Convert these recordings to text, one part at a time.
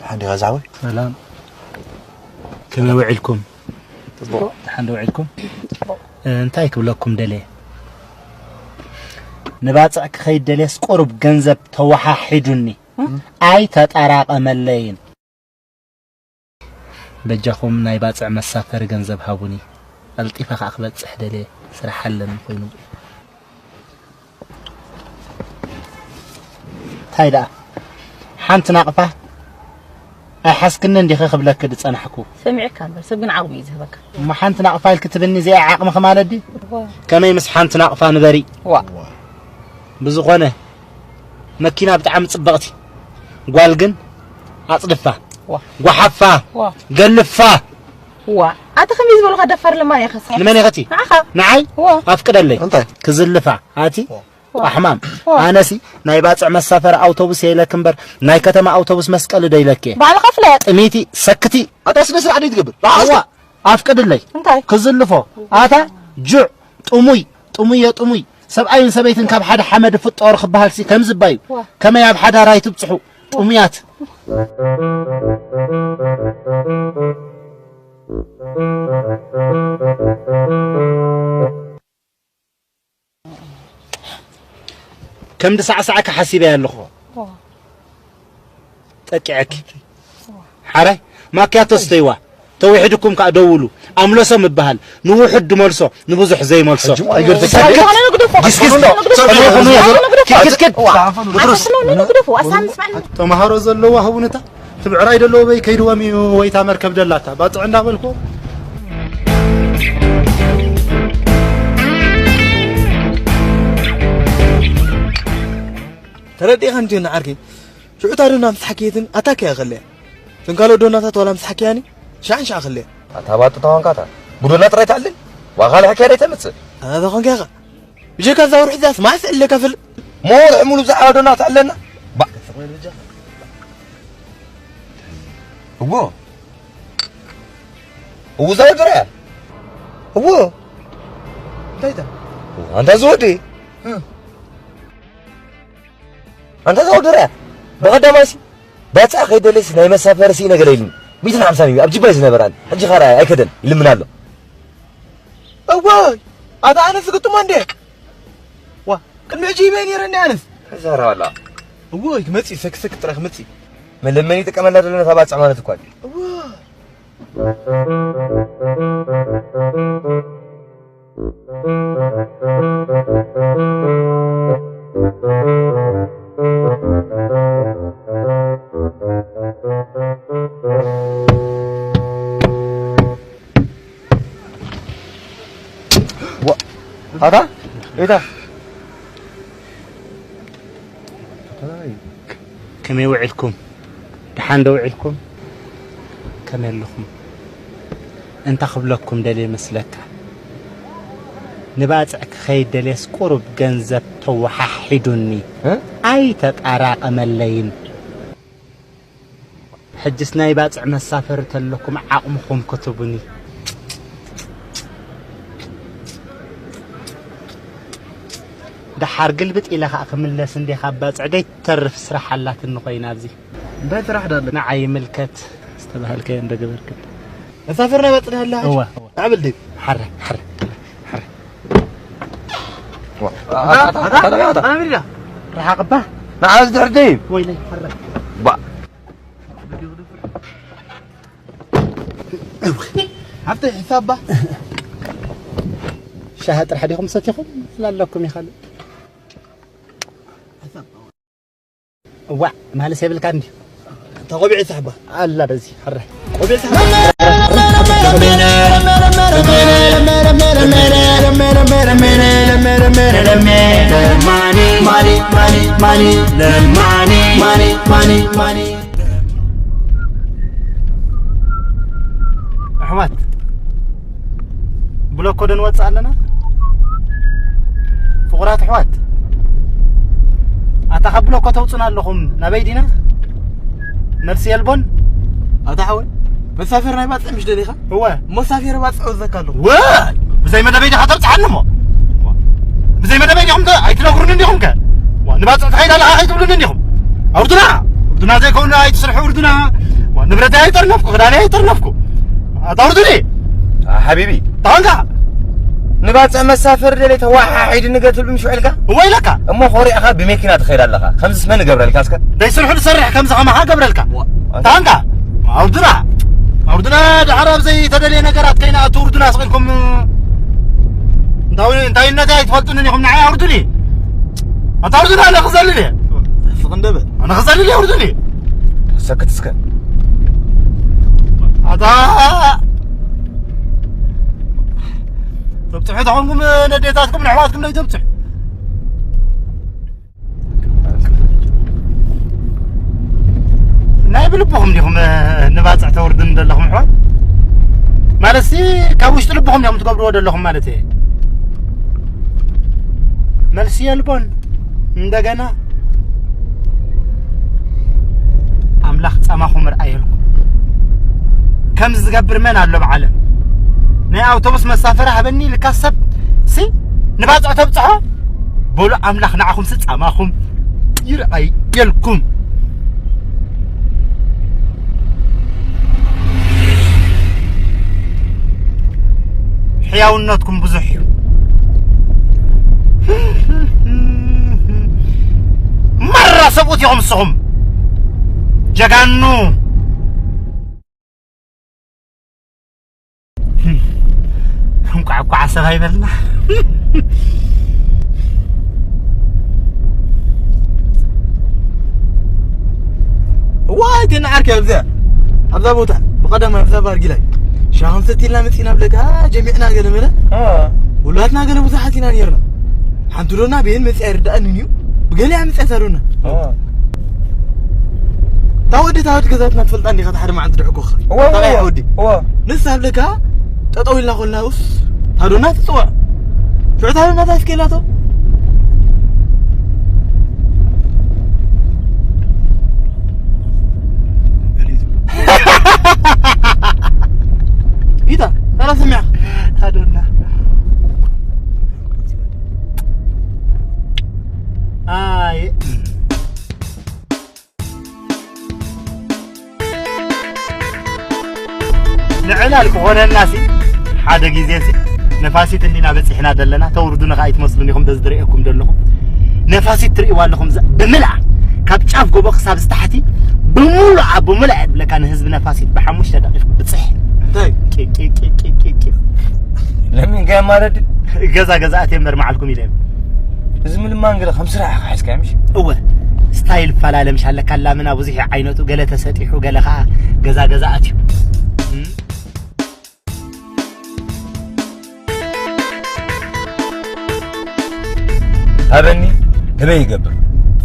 حندي غزاوي سلام كما وعلكم حندي وعلكم انتي كبلكم دلي نباصعك خيد دليس قرب ገንዘብ ተወሓሒዱኒ አይ ተጣራቀመለይን በጃኹም ናይ ባጽዕ መሳፈር ገንዘብ ሃቡኒ አልጢፋ ካክበጽሕ ደለ ስራሐለን ኮይኑ ታይዳ ሓንቲ ናቅፋ أحسكن عندي خخ بلاك كده تصنحكو سمعك كان بس بن عربي زهبك ما حنت ناقفة الكتبني زي عقم خمالدي كما يمس حنت ناقفة نبري وا بزغونه مكينة بتعم صبغتي قالقن اصدفه وحفه قلفه اتخميز بلغ دفر لما يا خسر لمن يغتي نعي افقد لي كزلفه هاتي أحمام أناسي ناي باصع مسافر أوتوبوس يلكمبر ناي كتما أوتوبوس مسكال دايلكي بعد قفلة ميتي سكتي أتاس نسر عدي تقبل لا أفقد لي كزلفو أتا جوع طمي سبعين سبيتن كاب حدا حمد فطور خبالسي كم زبايو كما ياب حدا راي تبصحو طميات كم ساعة كحسيبة يالله تقعك حراي ما كياتستيوا توحدكم كادولو املسو مبحال نوحد ملسو نبزح زي ملسو تمهارو زلوا هونتا تبعراي دلو بي كيدوا مي ويتا مركب دلاتا باطعنا بالكو تردي خنجي نعركي شو تعرفنا مسحكيتن اتاك يا غلي تنقالو دوناتا ولا مسحكياني شان خلي اتابط طون كاتا بدونا طريت علن واغالي حكايه تمص هذا خون كيغا بيجيك زاور حداث ما اسال لك كفل مو عملوا زعا دونات علنا با هو زودرا هو تايتا انت زودي انت زودرا بقداماسي باصع خيدلس ناي مسافر سي نغريلن 150 ابجي بايز نبران حجي خرا ايكدن يلمنالو اواي هذا انا سقط ماندي وا كل عجيبين يرني انس زهره والله اواي متي سكسك طرخ متي من لما يتقمل لنا تباصع مالت اكو هذا ايه ده كما يوعدكم دحان دوعدكم كما لكم انت خبلكم دليل مسلك نباصعك خيد دليس قرب ገንዘብ توححدني اي تطراقم اللين حجسنا يباصع مسافر تلكم عقمكم كتبني دحار قلبت إلى خملة سندي خباز عديت ترف سرح حلات النقينا بزي بيت راح دار نعي ملكت استبهل كي عند قبر كده مسافرنا بطلها الله هو عمل دي حرك هذا انا مريض راح اقبه انا عايز درديم ويلي حرك با عطي حساب با شهادة حديكم ستيكم لا لكم يخلي وا مال سيبل كاندي تقبعي سحبه الله رزي حره قبعي سحبه ماني احمد بلوك كودن وصع لنا فقرات احمد اتخبلو كتوصنا لكم نبيدينا نفسي يلبون اتحول مسافر ناي باص مش دليخه هو مسافر باص ذكالو واي بزي ما دبيدي خطر تعلمو بزي ما دبيدي هم ايتنغرون انديهم كان ونباص تخيل على ايتبلون انديهم اردنا زي كون ايتسرحوا اردنا نبرتي هيطرنفكو غداني هيطرنفكو أتوردني حبيبي طانكا نبات مسافر دلي توحيد نقتل بمشو علكا ويلك اما خوري اخا بماكينه تخيل لك خمس سمن قبرلك اسكا دا يسرحوا نسرح كم زعما ها قبرلك طانكا أردنا العرب زي تدلي نقرات كينا توردنا صغيركم انتاي النتاي تفلطونني هم نعي أردني أنت أردنا أنا خزل لي فقندبه أنا خزل لي أردني سكت سكت هذا تبتح عنكم نديتاتكم من حواتكم لا تبتح نايب لبهم ليهم نباتع توردن دلهم حوات مالسي كاوش لبهم ليهم تقبلوا دلهم مالتي مالسي يلبون እንደገና أملاخ تسامحهم رأيلكم كم زقبر من على بعلم ناي أوتوبوس مسافر هبني لكسب سي نباتع تبتعه بولو أملاخ نعاكم ستسامحهم يرأيلكم حياوناتكم بزحيو مرة سبوت يوم صهم جاكانو هم قعقوا عسل هاي بلنا وايد انا عارك يا بذا هذا بوتا بقدم يفتا بارقي شاهم ستينا مثينا بلك جميعنا قلمنا ولاتنا قلمو زحاتنا نيرنا حنتلونا بين مسعر دقننيو بقالي عم تأثرونا تاودي كذاتنا تفلطاني خاطر حدا ما عند دعكوخ طلع يا ودي نسحب لك تطويلنا قلنا اوس هادونا تطوع شو هادونا تاسكيلاتو ايدا انا سمع هادونا آي نعنا لكم هون الناسي حدا جيزيسي نفاسي تلينا بس إحنا دلنا توردونا خايت مصلوني خم دزدريكم دلهم نفاسي تريوا لهم بملع كابتشاف جوبا خساب استحتي بملع لكان هزب نفاسي بحمش دقيق بتصح طيب كي لمن جاي مارد جزا أتمر معكم يلهم زميل ما نقول 5 راح حس كامش هو ستايل فلا مش هلا كلا من ابو زيح عينته قالت سطيحو قال خا جزا اتيو هبني هبي يقبر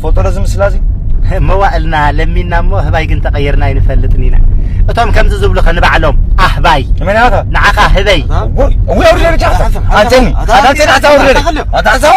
فوتو لازم سلازي موالنا لمينا مو هباي كنت غيرنا ينفلطنينا اتوم كم تزبلو خنبعلهم اهباي من هذا نعقا هبي وي اوري رجع انتني اتعور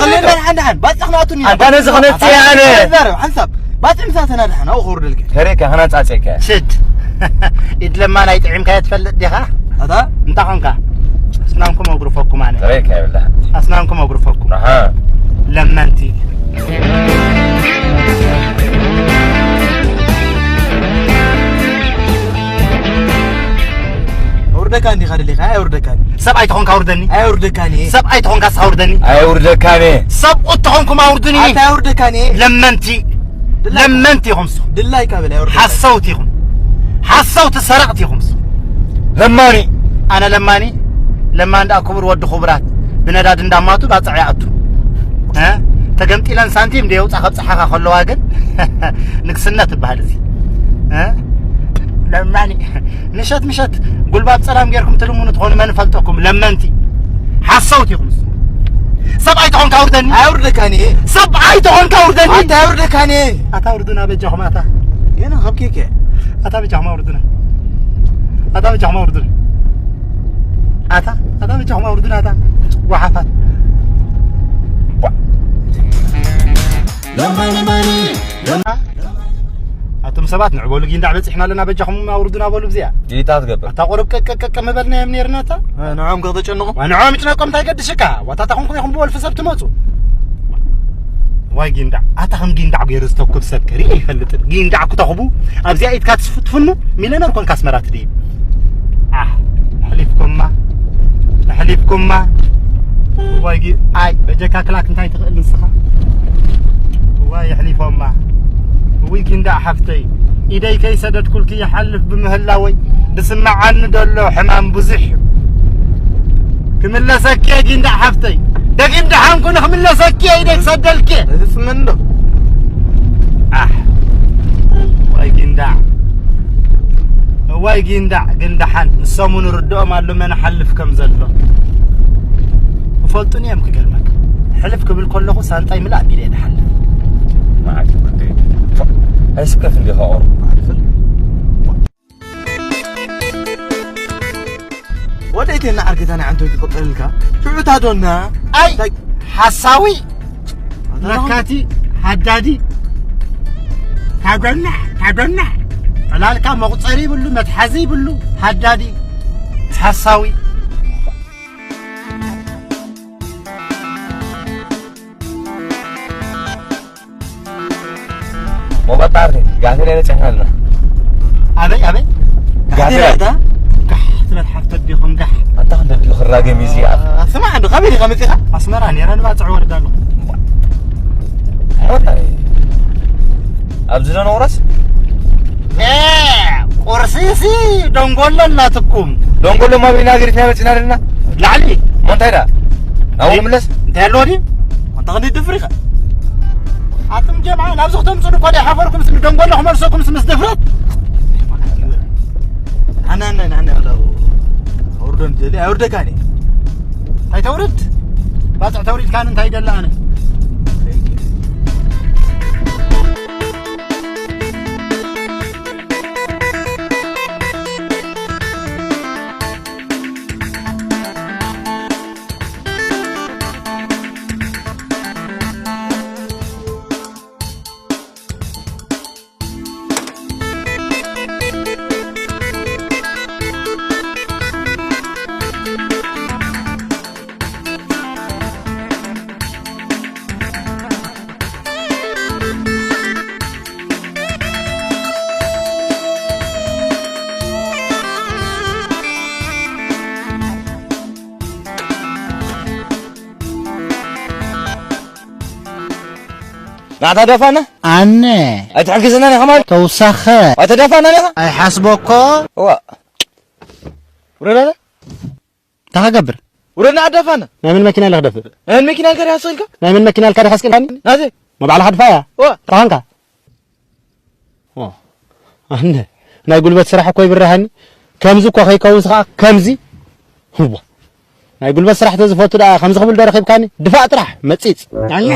خلينا عند بس اخناتوني انا زغنتي انا حسب بس امساتنا نحن او خور لك هريك هنا تعصيك شد إد لما لا يطعمك يتفلت ديها هذا انت خنكا اسنانكم وغرفكم انا هريك يا بالله اسنانكم وغرفكم اها لما انتي وردكاني خالي لك هاي وردكاني سبعي تخون كاوردني هاي وردكاني سبعي تخون كاوردني اي وردكاني سبعي تخونكم اوردني هاي وردكاني لما انتي خمسو دلاي كابل هاي وردكاني حصوت سرقتي خمسو لماني انا لما عند اكبر ود خبرات بنداد እንዳማጡ ባጽعያቱ ተገምጢለን ሳንቲም ደው ጻኸጽሐኻ خلوا ግን ንግስነት ይባል እዚ ለማኒ ምሸት ጉልባት ሰላም ገርኩም ትልሙኑ ትሆኑ መን ፈልጠኩም ለመንቲ ሐሰውት ይኹምስ ሰብአይ ተሆን ካውርደኒ አይውርደካኒ ሰብአይ ተሆን ካውርደኒ አይውርደካኒ አታውርዱና በጃሁ ማታ የና ኸብኪከ አታ በጃሁ ማውርዱና አታ በጃሁ ማውርዱና አታ وحفات لماني أتم سبات نعبولو جين دعبت إحنا لنا بجحهم ما وردنا بولو بزيا جيتات قبل تقرب كم بلنا يا منير ناتا نعم قضيت إنه ونعم تناقم تايقد شكا وتاتقون كم يخون بول في سبت موتو واي جيندع أتاهم جيندع غير استوكب سكري يفلت جيندع كتخبو أبزي أيد كات تفنو ميلنا نكون كاسمرات دي حليفكم ما واي جي أي بجاك أكلك أنت تقل الصخا واي حليفهم ما وي جيندع حفتي إيدي كي سدد كل كي يحلف بمهلاوي بسمع عنه دلو حمام بزح كمل سكي جيندع حفتي دقيم دحام كنا خمل سكي إيديك سدلكي اسمنه واي جيندع جندحان السمون ردهم قالوا ما نحلف كم زلوا وفلتوني يمك قلمك حلف قبل كله سانتاي ملا بيدي نحلف ما عاد كنتي هاي سكف اللي هور وديت هنا عركت انا عنتو تقبل لك شو تعدونا اي حساوي مكاتي حدادي تعدونا علالك مقصري بلو متحزي بلو حدادي حساوي مو بطارني قاعدين هنا تحنا ابي قاعدين هذا قحت متحفت بيكم قح انت عندك الخراجه ميزي اسمع عنده قبيله قمتها اسمراني انا باصع وردالو ابزنا نورس قرسيسي دونغولن لا تقوم دونغولن ما بيناغري تمچنارنا لعلي مونتايدا او ملس انت يالودي انت غادي تفرق اتم جماعه نابزختم صدق قد حفركم اسم دونغولن خمرسكم اسم دفرت انا اوردن جلي اوردكاني هاي تورد باصع توريد كان انت هيدلا انا نعتدفنا أنا أتحجزنا يا خمال توسخ أتدفنا يا أي حسبكو هو ورنا تهجبر ورنا عدفنا نعمل ماكينة اللي هدفر الماكينه كان يحصلك نعمل ماكينة اللي كان يحصل هذه ما بعلى حد فيها هو رهانك أنا يقول بس راح كوي برهاني كمزو كوخي كوسخ كمزي هو يقول بس راح تزفوت دا 5 قبل دار خيب كاني دفع طرح مصيص يعني